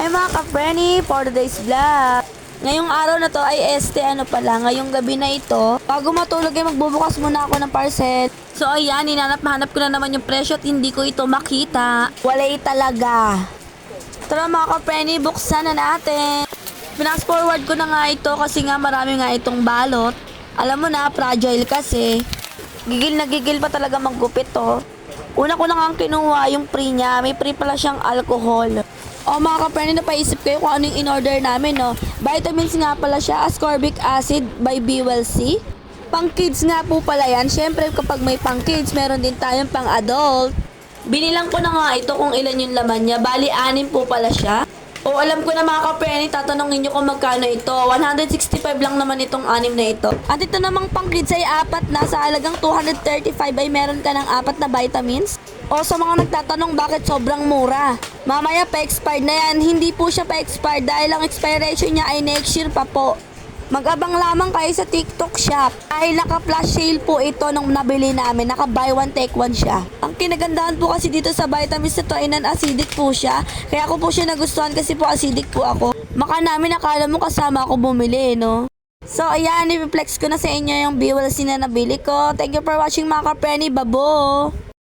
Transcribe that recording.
Hi mga ka-Frenny, for today's vlog. Ngayong araw na to ay ngayong gabi na ito. Bago matulog ay magbubukas muna ako ng parcel. So ayan, hinanap-hanap ko na naman yung presyo at hindi ko ito makita. Walay talaga. Tara mga ka-Frenny, buksan na natin. Fast forward ko na nga ito kasi nga marami nga itong balot. Alam mo na, fragile kasi. Gigil na gigil pa talaga maggupit to. Una ko na nga kinuha yung free niya. May free pala siyang alcohol. O mga ka-Frenny, napaisip kayo kung ano yung in-order namin, no? Vitamins nga pala siya, ascorbic acid by BWC. Pang kids nga po pala yan. Siyempre kapag may pang kids, meron din tayong pang adult. Binilang ko na nga ito kung ilan yung laman niya. Bali, 6 po pala siya. O alam ko na mga ka-Frenny, tatanungin nyo kung magkano ito. 165 lang naman itong 6 na ito. At ito namang pang kids ay 4 na. Sa halagang 235 ay meron ka ng 4 na vitamins. O sa mga nagtatanong bakit sobrang mura. Mamaya pa-expired na yan. Hindi po siya pa-expired dahil ang expiration niya ay next year pa po. Mag-abang lamang kayo sa TikTok shop. Dahil naka-flash sale po ito nung nabili namin. Naka-buy one take one siya. Ang kinagandahan po kasi dito sa vitamins na to ay non-acidic po siya. Kaya ako po siya nagustuhan kasi po acidic po ako. Maka namin akala mo kasama ako bumili, no? So ayan, i-flex ko na sa inyo yung BWC na nabili ko. Thank you for watching mga ka-Frenny. Babo!